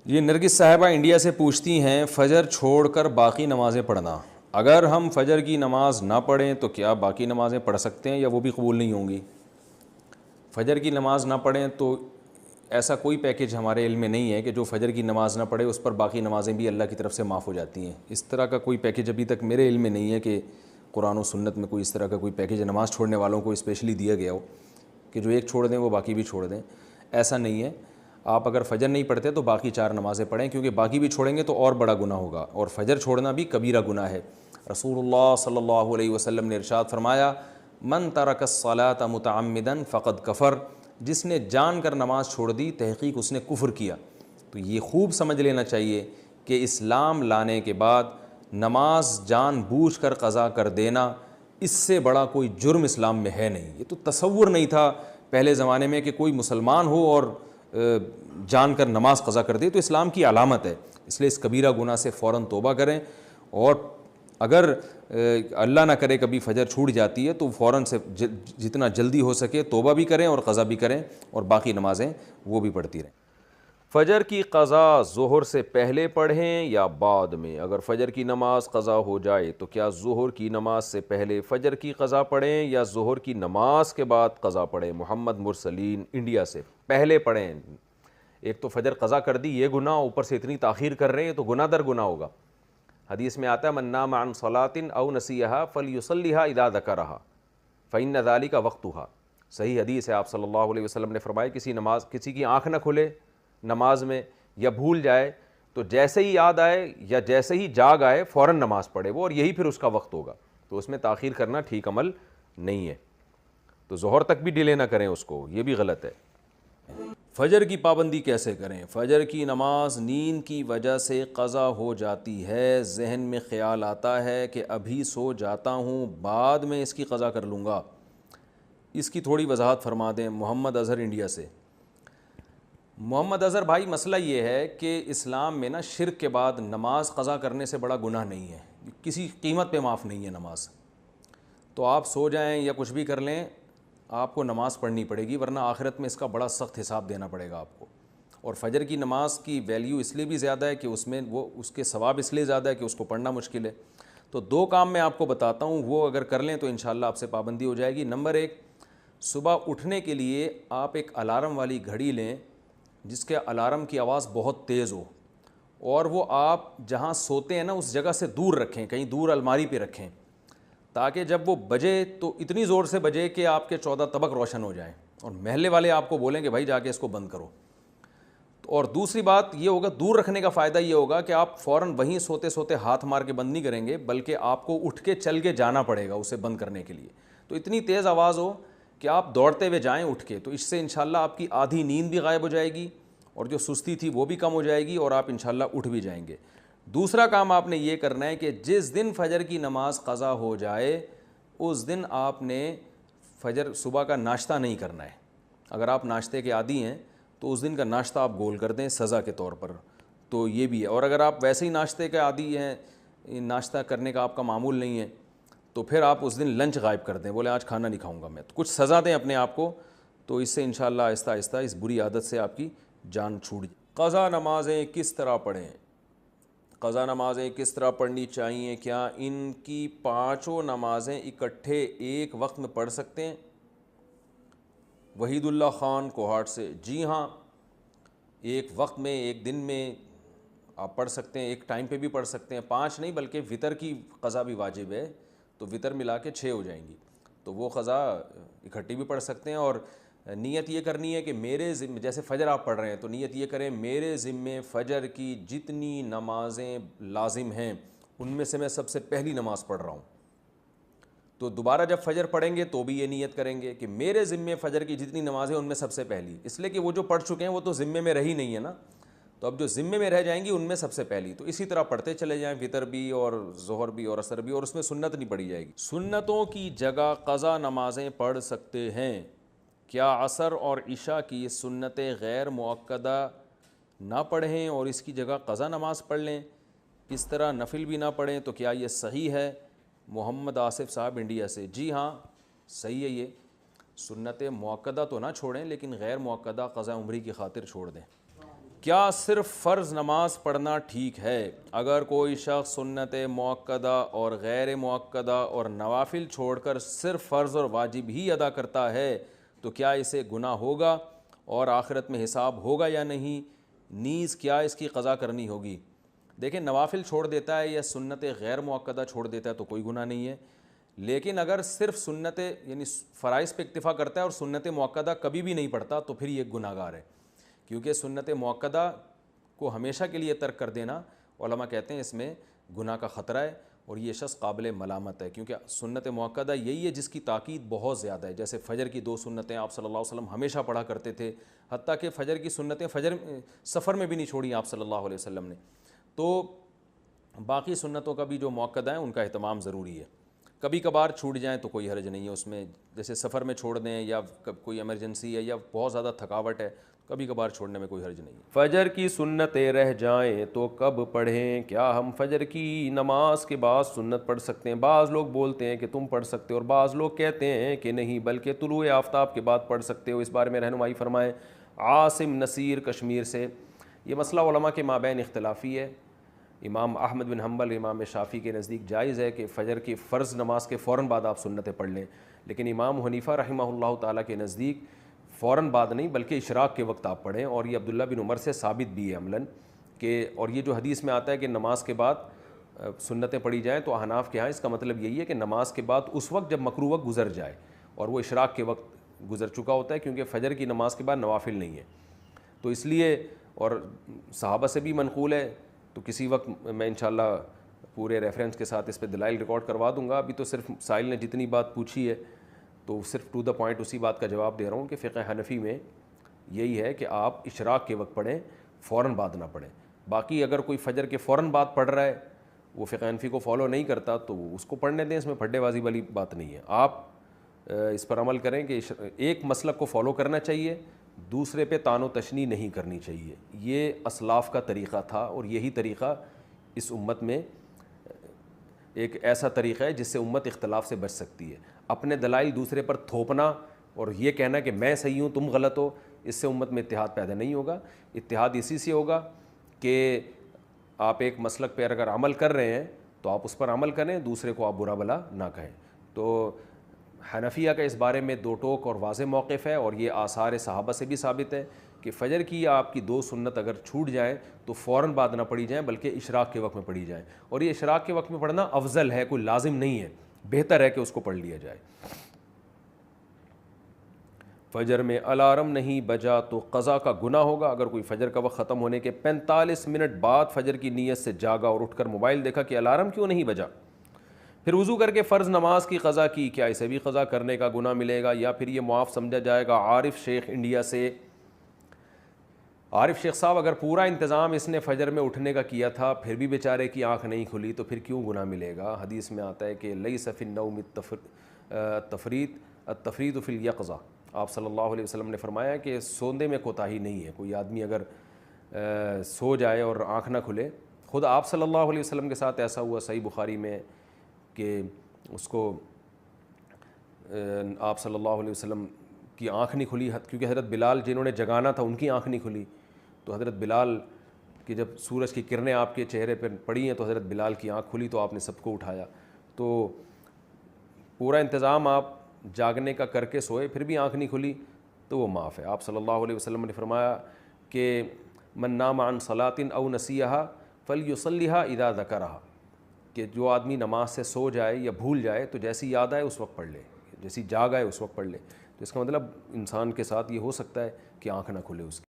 یہ نرگس صاحبہ انڈیا سے پوچھتی ہیں فجر چھوڑ کر باقی نمازیں پڑھنا، اگر ہم فجر کی نماز نہ پڑھیں تو کیا باقی نمازیں پڑھ سکتے ہیں یا وہ بھی قبول نہیں ہوں گی؟ فجر کی نماز نہ پڑھیں تو ایسا کوئی پیکیج ہمارے علم میں نہیں ہے کہ جو فجر کی نماز نہ پڑھے اس پر باقی نمازیں بھی اللہ کی طرف سے معاف ہو جاتی ہیں. اس طرح کا کوئی پیکیج ابھی تک میرے علم میں نہیں ہے کہ قرآن و سنت میں کوئی اس طرح کا کوئی پیکیج نماز چھوڑنے والوں کو اسپیشلی دیا گیا ہو کہ جو ایک چھوڑ دیں وہ باقی بھی چھوڑ دیں. ایسا نہیں ہے. آپ اگر فجر نہیں پڑھتے تو باقی 4 نمازیں پڑھیں، کیونکہ باقی بھی چھوڑیں گے تو اور بڑا گناہ ہوگا، اور فجر چھوڑنا بھی کبیرہ گناہ ہے. رسول اللہ صلی اللہ علیہ وسلم نے ارشاد فرمایا من ترک الصلاۃ متعمدا فقد کفر، جس نے جان کر نماز چھوڑ دی تحقیق اس نے کفر کیا. تو یہ خوب سمجھ لینا چاہیے کہ اسلام لانے کے بعد نماز جان بوجھ کر قضا کر دینا، اس سے بڑا کوئی جرم اسلام میں ہے نہیں. یہ تو تصور نہیں تھا پہلے زمانے میں کہ کوئی مسلمان ہو اور جان کر نماز قضا کر دے، تو اسلام کی علامت ہے. اس لیے اس کبیرہ گناہ سے فوراً توبہ کریں، اور اگر اللہ نہ کرے کبھی فجر چھوٹ جاتی ہے تو فوراً سے جتنا جلدی ہو سکے توبہ بھی کریں اور قضا بھی کریں، اور باقی نمازیں وہ بھی پڑھتی رہیں. فجر کی قضا ظہر سے پہلے پڑھیں یا بعد میں؟ اگر فجر کی نماز قضا ہو جائے تو کیا ظہر کی نماز سے پہلے فجر کی قضا پڑھیں یا ظہر کی نماز کے بعد قضا پڑھیں؟ محمد مرسلین انڈیا سے. پہلے پڑھیں. ایک تو فجر قضا کر دی، یہ گناہ، اوپر سے اتنی تاخیر کر رہے ہیں تو گناہ در گناہ ہوگا. حدیث میں آتا ہے من نام عن صلاۃ او نسیھا فلیصلیھا اذا ذکرھا فإن ذلک وقتھا. صحیح حدیث ہے. آپ صلی اللہ علیہ وسلم نے فرمایا کسی کی آنکھ نہ کھلے نماز میں یا بھول جائے تو جیسے ہی یاد آئے یا جیسے ہی جاگ آئے فوراً نماز پڑھے وہ، اور یہی پھر اس کا وقت ہوگا. تو اس میں تاخیر کرنا ٹھیک عمل نہیں ہے. تو ظہر تک بھی ڈیلے نہ کریں اس کو، یہ بھی غلط ہے. فجر کی پابندی کیسے کریں؟ فجر کی نماز نیند کی وجہ سے قضا ہو جاتی ہے، ذہن میں خیال آتا ہے کہ ابھی سو جاتا ہوں بعد میں اس کی قضا کر لوں گا. اس کی تھوڑی وضاحت فرما دیں. محمد اظہر انڈیا سے. محمد اظہر بھائی، مسئلہ یہ ہے کہ اسلام میں نا شرک کے بعد نماز قضا کرنے سے بڑا گناہ نہیں ہے، کسی قیمت پہ معاف نہیں ہے نماز. تو آپ سو جائیں یا کچھ بھی کر لیں، آپ کو نماز پڑھنی پڑے گی، ورنہ آخرت میں اس کا بڑا سخت حساب دینا پڑے گا آپ کو. اور فجر کی نماز کی ویلیو اس لیے بھی زیادہ ہے کہ اس میں اس کے ثواب اس لیے زیادہ ہے کہ اس کو پڑھنا مشکل ہے. تو 2 کام میں آپ کو بتاتا ہوں، وہ اگر کر لیں تو انشاءاللہ آپ سے پابندی ہو جائے گی. نمبر 1، صبح اٹھنے کے لیے آپ ایک الارم والی گھڑی لیں جس کے الارم کی آواز بہت تیز ہو، اور وہ آپ جہاں سوتے ہیں نا اس جگہ سے دور رکھیں، کہیں دور الماری پہ رکھیں، تاکہ جب وہ بجے تو اتنی زور سے بجے کہ آپ کے 14 طبق روشن ہو جائیں اور محلے والے آپ کو بولیں کہ بھائی جا کے اس کو بند کرو. اور دوسری بات یہ ہوگا، دور رکھنے کا فائدہ یہ ہوگا کہ آپ فوراً وہیں سوتے سوتے ہاتھ مار کے بند نہیں کریں گے، بلکہ آپ کو اٹھ کے چل کے جانا پڑے گا اسے بند کرنے کے لیے. تو اتنی تیز آواز ہو کہ آپ دوڑتے ہوئے جائیں اٹھ کے، تو اس سے انشاءاللہ آپ کی آدھی نیند بھی غائب ہو جائے گی اور جو سستی تھی وہ بھی کم ہو جائے گی، اور آپ انشاءاللہ اٹھ بھی جائیں گے. دوسرا کام آپ نے یہ کرنا ہے کہ جس دن فجر کی نماز قضا ہو جائے اس دن آپ نے فجر صبح کا ناشتہ نہیں کرنا ہے. اگر آپ ناشتے کے عادی ہیں تو اس دن کا ناشتہ آپ گول کر دیں سزا کے طور پر. تو یہ بھی ہے. اور اگر آپ ویسے ہی ناشتے کے عادی ہیں، ناشتہ کرنے کا آپ کا معمول نہیں ہے، تو پھر آپ اس دن لنچ غائب کر دیں، بولے آج کھانا نہیں کھاؤں گا میں. تو کچھ سزا دیں اپنے آپ کو، تو اس سے انشاءاللہ آہستہ آہستہ اس بری عادت سے آپ کی جان چھوٹ جائے. قضا نمازیں کس طرح پڑھیں؟ قضا نمازیں کس طرح پڑھنی چاہیے؟ کیا ان کی 5 نمازیں اکٹھے ایک وقت میں پڑھ سکتے ہیں؟ وحید اللہ خان کوہاٹ سے. جی ہاں، ایک وقت میں ایک دن میں آپ پڑھ سکتے ہیں، ایک ٹائم پہ بھی پڑھ سکتے ہیں. 5 نہیں بلکہ وطر کی قضا بھی واجب ہے، تو وطر ملا کے 6 ہو جائیں گی، تو وہ قضا اکٹھی بھی پڑھ سکتے ہیں. اور نیت یہ کرنی ہے کہ میرے ذمے، جیسے فجر آپ پڑھ رہے ہیں تو نیت یہ کریں میرے ذمے فجر کی جتنی نمازیں لازم ہیں ان میں سے میں سب سے پہلی نماز پڑھ رہا ہوں. تو دوبارہ جب فجر پڑھیں گے تو بھی یہ نیت کریں گے کہ میرے ذمے فجر کی جتنی نمازیں ان میں سب سے پہلی، اس لیے کہ وہ جو پڑھ چکے ہیں وہ تو ذمے میں رہی نہیں ہے نا، تو اب جو ذمے میں رہ جائیں گی ان میں سب سے پہلی. تو اسی طرح پڑھتے چلے جائیں، وطر بھی اور ظہر بھی اور عصر بھی، اور اس میں سنت نہیں پڑھی جائے گی. سنتوں کی جگہ قضا نمازیں پڑھ سکتے ہیں؟ کیا عصر اور عشاء کی سنتیں غیر مؤکدہ نہ پڑھیں اور اس کی جگہ قضا نماز پڑھ لیں؟ اس طرح نفل بھی نہ پڑھیں تو کیا یہ صحیح ہے؟ محمد آصف صاحب انڈیا سے. جی ہاں صحیح ہے. یہ سنت مؤکدہ تو نہ چھوڑیں لیکن غیر مؤکدہ قضا عمری کی خاطر چھوڑ دیں. کیا صرف فرض نماز پڑھنا ٹھیک ہے؟ اگر کوئی شخص سنت مؤکدہ اور غیر مؤکدہ اور نوافل چھوڑ کر صرف فرض اور واجب ہی ادا کرتا ہے تو کیا اسے گناہ ہوگا اور آخرت میں حساب ہوگا یا نہیں؟ نیز کیا اس کی قضا کرنی ہوگی؟ دیکھیں، نوافل چھوڑ دیتا ہے یا سنت غیر مؤکدہ چھوڑ دیتا ہے تو کوئی گناہ نہیں ہے، لیکن اگر صرف سنت یعنی فرائض پہ اکتفا کرتا ہے اور سنت مؤکدہ کبھی بھی نہیں پڑھتا تو پھر یہ گناہ گار ہے، کیونکہ سنت مؤکدہ کو ہمیشہ کے لیے ترک کر دینا علماء کہتے ہیں اس میں گناہ کا خطرہ ہے اور یہ شخص قابل ملامت ہے، کیونکہ سنت مؤکدہ یہی ہے جس کی تاکید بہت زیادہ ہے۔ جیسے فجر کی 2 سنتیں آپ صلی اللہ علیہ وسلم ہمیشہ پڑھا کرتے تھے، حتیٰ کہ فجر کی سنتیں سفر میں بھی نہیں چھوڑی آپ صلی اللہ علیہ وسلم نے، تو باقی سنتوں کا بھی جو مؤکدہ ہیں ان کا اہتمام ضروری ہے۔ کبھی کبھار چھوٹ جائیں تو کوئی حرج نہیں ہے اس میں، جیسے سفر میں چھوڑ دیں یا کوئی ایمرجنسی ہے یا بہت زیادہ تھکاوٹ ہے، کبھی کبھار چھوڑنے میں کوئی حرج نہیں ہے۔ فجر کی سنتیں رہ جائیں تو کب پڑھیں؟ کیا ہم فجر کی نماز کے بعد سنت پڑھ سکتے ہیں؟ بعض لوگ بولتے ہیں کہ تم پڑھ سکتے ہو اور بعض لوگ کہتے ہیں کہ نہیں، بلکہ طلوع آفتاب کے بعد پڑھ سکتے ہو۔ اس بارے میں رہنمائی فرمائیں۔ عاصم نصیر کشمیر سے۔ یہ مسئلہ علماء کے مابین اختلافی ہے۔ امام احمد بن حنبل، امام شافعی کے نزدیک جائز ہے کہ فجر کی فرض نماز کے فوراً بعد آپ سنتیں پڑھ لیں، لیکن امام حنیفہ رحمہ اللہ تعالیٰ کے نزدیک فوراً بعد نہیں بلکہ اشراق کے وقت آپ پڑھیں، اور یہ عبداللہ بن عمر سے ثابت بھی ہے عملاً کہ، اور یہ جو حدیث میں آتا ہے کہ نماز کے بعد سنتیں پڑھی جائیں، تو احناف کے ہاں اس کا مطلب یہی ہے کہ نماز کے بعد اس وقت جب مکروہ وقت گزر جائے، اور وہ اشراق کے وقت گزر چکا ہوتا ہے، کیونکہ فجر کی نماز کے بعد نوافل نہیں ہے، تو اس لیے، اور صحابہ سے بھی منقول ہے، تو کسی وقت میں انشاءاللہ پورے ریفرنس کے ساتھ اس پہ دلائل ریکارڈ کروا دوں گا۔ ابھی تو صرف سائل نے جتنی بات پوچھی ہے تو صرف ٹو دا پوائنٹ اسی بات کا جواب دے رہا ہوں کہ فقہ حنفی میں یہی ہے کہ آپ اشراق کے وقت پڑھیں، فوراً بعد نہ پڑھیں۔ باقی اگر کوئی فجر کے فوراً بعد پڑھ رہا ہے، وہ فقہ حنفی کو فالو نہیں کرتا، تو اس کو پڑھنے دیں، اس میں پھڈے بازی والی بات نہیں ہے۔ آپ اس پر عمل کریں کہ ایک مسلک کو فالو کرنا چاہیے، دوسرے پہ طعن و تشنیع نہیں کرنی چاہیے۔ یہ اسلاف کا طریقہ تھا، اور یہی طریقہ اس امت میں ایک ایسا طریقہ ہے جس سے امت اختلاف سے بچ سکتی ہے۔ اپنے دلائل دوسرے پر تھوپنا اور یہ کہنا کہ میں صحیح ہوں تم غلط ہو، اس سے امت میں اتحاد پیدا نہیں ہوگا۔ اتحاد اسی سے ہوگا کہ آپ ایک مسلک پہ اگر عمل کر رہے ہیں تو آپ اس پر عمل کریں، دوسرے کو آپ برا بھلا نہ کہیں۔ تو حنفیہ کا اس بارے میں 2 ٹوک اور واضح موقف ہے، اور یہ آثار صحابہ سے بھی ثابت ہے کہ فجر کی آپ کی 2 سنت اگر چھوٹ جائیں تو فوراً بعد نہ پڑھی جائیں بلکہ اشراق کے وقت میں پڑھی جائیں، اور یہ اشراق کے وقت میں پڑھنا افضل ہے، کوئی لازم نہیں ہے، بہتر ہے کہ اس کو پڑھ لیا جائے۔ فجر میں الارم نہیں بجا تو قضا کا گناہ ہوگا؟ اگر کوئی فجر کا وقت ختم ہونے کے 45 منٹ بعد فجر کی نیت سے جاگا اور اٹھ کر موبائل دیکھا کہ الارم کیوں نہیں بجا، پھر وضو کر کے فرض نماز کی قضا کی، کیا اسے بھی قضا کرنے کا گناہ ملے گا یا پھر یہ معاف سمجھا جائے گا؟ عارف شیخ انڈیا سے۔ عارف شیخ صاحب، اگر پورا انتظام اس نے فجر میں اٹھنے کا کیا تھا پھر بھی بیچارے کی آنکھ نہیں کھلی تو پھر کیوں گناہ ملے گا؟ حدیث میں آتا ہے کہ لیس فی النوم التفریط فی الیقظہ، آپ صلی اللہ علیہ وسلم نے فرمایا کہ سوندے میں کوتاہی نہیں ہے۔ کوئی آدمی اگر سو جائے اور آنکھ نہ کھلے، خود آپ صلی اللہ علیہ وسلم کے ساتھ ایسا ہوا صحیح بخاری میں کہ اس کو آپ صلی اللہ علیہ وسلم کی آنکھ نہیں کھلی، کیونکہ حضرت بلال جنہوں نے جگانا تھا ان کی آنکھ نہیں کھلی، تو حضرت بلال کی جب سورج کی کرنیں آپ کے چہرے پر پڑی ہیں تو حضرت بلال کی آنکھ کھلی تو آپ نے سب کو اٹھایا۔ تو پورا انتظام آپ جاگنے کا کر کے سوئے پھر بھی آنکھ نہیں کھلی تو وہ معاف ہے۔ آپ صلی اللہ علیہ وسلم نے فرمایا کہ من نام عن صلاۃ او نسیہا فلیصلیھا اذا ذکرھا، کہ جو آدمی نماز سے سو جائے یا بھول جائے تو جیسی یاد آئے اس وقت پڑھ لے، جیسی جاگ آئے اس وقت پڑھ لے۔ تو اس کا مطلب انسان کے ساتھ یہ ہو سکتا ہے کہ آنکھ نہ کھلے اس کی۔